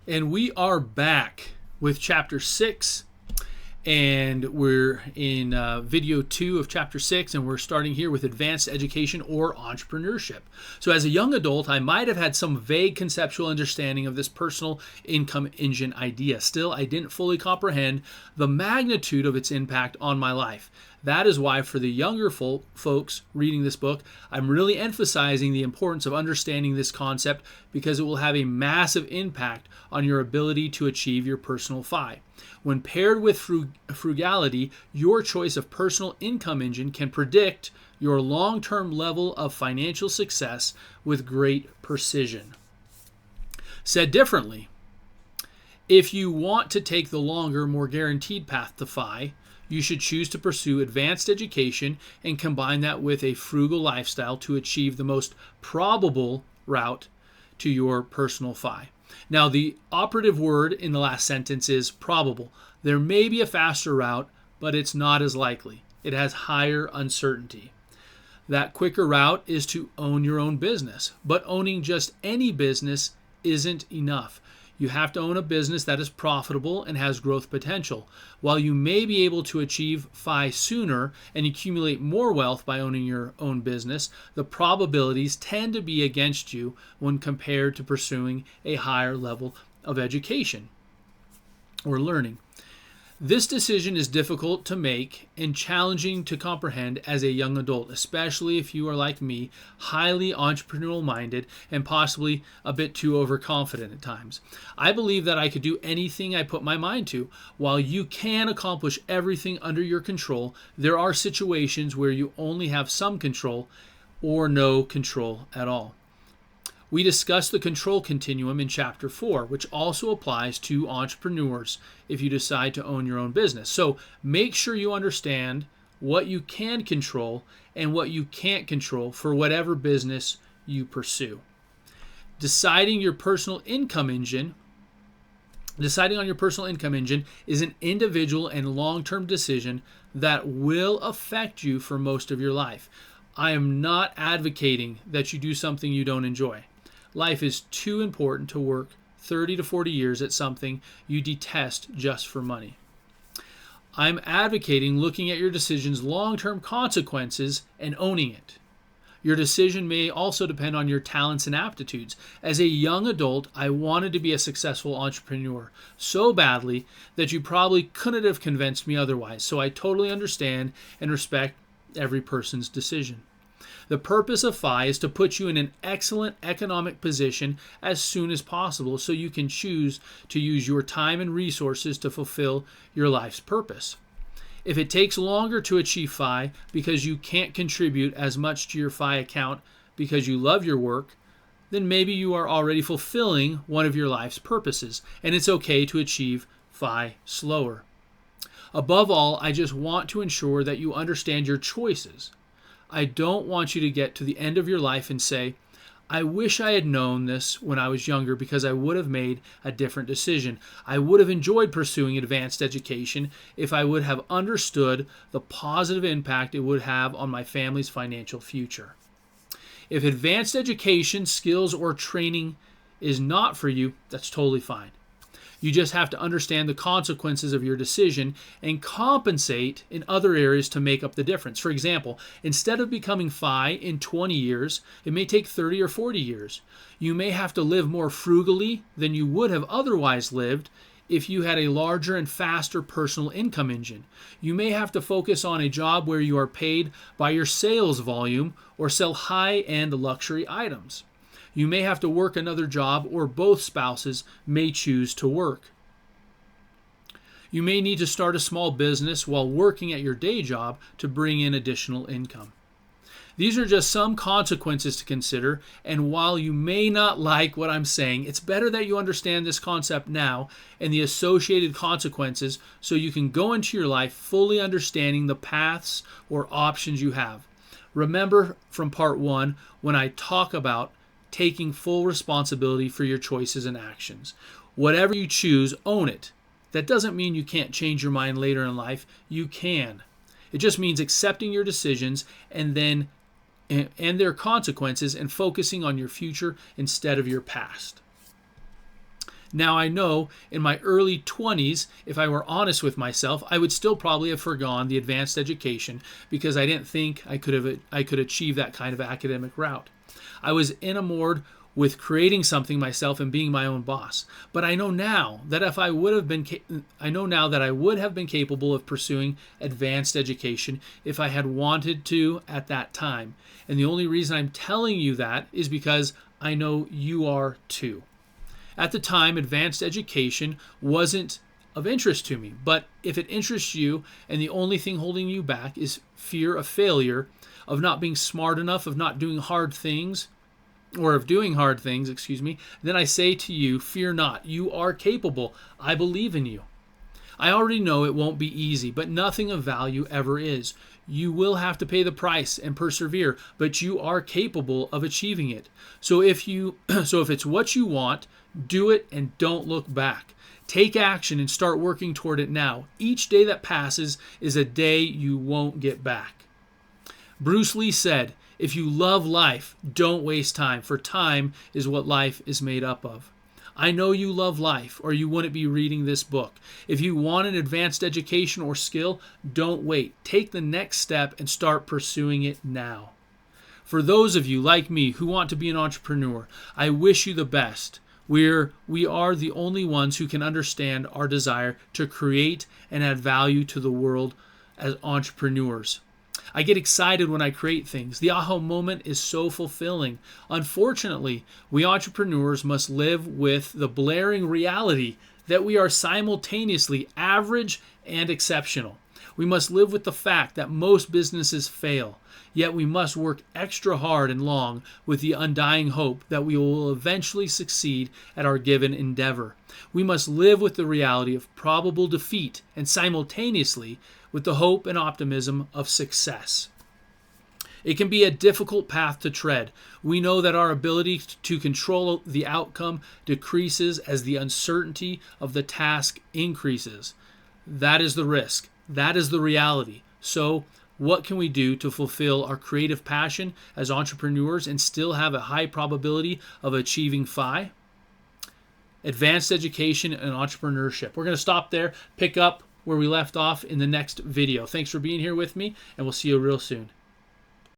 And we are back with chapter 6, and we're in video 2 of chapter 6, and we're starting here with advanced education or entrepreneurship. So as a young adult, I might have had some vague conceptual understanding of this personal income engine idea. Still, I didn't fully comprehend the magnitude of its impact on my life. That is why for the younger folks reading this book, I'm really emphasizing the importance of understanding this concept because it will have a massive impact on your ability to achieve your personal FI. When paired with frugality, your choice of personal income engine can predict your long-term level of financial success with great precision. Said differently, if you want to take the longer, more guaranteed path to FI, you should choose to pursue advanced education and combine that with a frugal lifestyle to achieve the most probable route to your personal FI. Now, the operative word in the last sentence is probable. There may be a faster route, but it's not as likely. It has higher uncertainty. That quicker route is to own your own business, but owning just any business isn't enough. You have to own a business that is profitable and has growth potential. While you may be able to achieve FI sooner and accumulate more wealth by owning your own business, the probabilities tend to be against you when compared to pursuing a higher level of education or learning. This decision is difficult to make and challenging to comprehend as a young adult, especially if you are like me, highly entrepreneurial minded and possibly a bit too overconfident at times. I believe that I could do anything I put my mind to. While you can accomplish everything under your control, there are situations where you only have some control or no control at all. We discussed the control continuum in chapter 4, which also applies to entrepreneurs if you decide to own your own business. So make sure you understand what you can control and what you can't control for whatever business you pursue. Deciding on your personal income engine is an individual and long-term decision that will affect you for most of your life. I am not advocating that you do something you don't enjoy. Life is too important to work 30 to 40 years at something you detest just for money. I'm advocating looking at your decision's long-term consequences and owning it. Your decision may also depend on your talents and aptitudes. As a young adult, I wanted to be a successful entrepreneur so badly that you probably couldn't have convinced me otherwise. So I totally understand and respect every person's decision. The purpose of FI is to put you in an excellent economic position as soon as possible so you can choose to use your time and resources to fulfill your life's purpose. If it takes longer to achieve FI because you can't contribute as much to your FI account because you love your work, then maybe you are already fulfilling one of your life's purposes, and it's okay to achieve FI slower. Above all, I just want to ensure that you understand your choices. I don't want you to get to the end of your life and say, I wish I had known this when I was younger because I would have made a different decision. I would have enjoyed pursuing advanced education if I would have understood the positive impact it would have on my family's financial future. If advanced education, skills, or training is not for you, that's totally fine. You just have to understand the consequences of your decision and compensate in other areas to make up the difference. For example, instead of becoming FI in 20 years, it may take 30 or 40 years. You may have to live more frugally than you would have otherwise lived if you had a larger and faster personal income engine. You may have to focus on a job where you are paid by your sales volume or sell high-end luxury items. You may have to work another job, or both spouses may choose to work. You may need to start a small business while working at your day job to bring in additional income. These are just some consequences to consider, and while you may not like what I'm saying, it's better that you understand this concept now and the associated consequences so you can go into your life fully understanding the paths or options you have. Remember from part 1 when I talk about taking full responsibility for your choices and actions. Whatever you choose, own it. That doesn't mean you can't change your mind later in life. You can. It just means accepting your decisions and their consequences and focusing on your future instead of your past. Now I know in my early 20s, if I were honest with myself, I would still probably have forgone the advanced education because I didn't think I could achieve that kind of academic route. I was enamored with creating something myself and being my own boss. But I know now that I would have been capable of pursuing advanced education if I had wanted to at that time. And the only reason I'm telling you that is because I know you are too. At the time, advanced education wasn't of interest to me, but if it interests you and the only thing holding you back is fear of failure, of not being smart enough, of not doing hard things, or of doing hard things, then I say to you, fear not. You are capable. I believe in you. I already know it won't be easy, but nothing of value ever is. You will have to pay the price and persevere, but you are capable of achieving it. So if it's what you want, do it and don't look back. Take action and start working toward it now. Each day that passes is a day you won't get back. Bruce Lee said, if you love life, don't waste time, for time is what life is made up of. I know you love life, or you wouldn't be reading this book. If you want an advanced education or skill, don't wait. Take the next step and start pursuing it now. For those of you like me who want to be an entrepreneur, I wish you the best. We are the only ones who can understand our desire to create and add value to the world as entrepreneurs. I get excited when I create things. The aha moment is so fulfilling. Unfortunately, we entrepreneurs must live with the blaring reality that we are simultaneously average and exceptional. We must live with the fact that most businesses fail, yet we must work extra hard and long with the undying hope that we will eventually succeed at our given endeavor. We must live with the reality of probable defeat and simultaneously with the hope and optimism of success. It can be a difficult path to tread. We know that our ability to control the outcome decreases as the uncertainty of the task increases. That is the risk. That is the reality. So, what can we do to fulfill our creative passion as entrepreneurs and still have a high probability of achieving FI? Advanced education and entrepreneurship. We're going to stop there, pick up where we left off in the next video. Thanks for being here with me, and we'll see you real soon.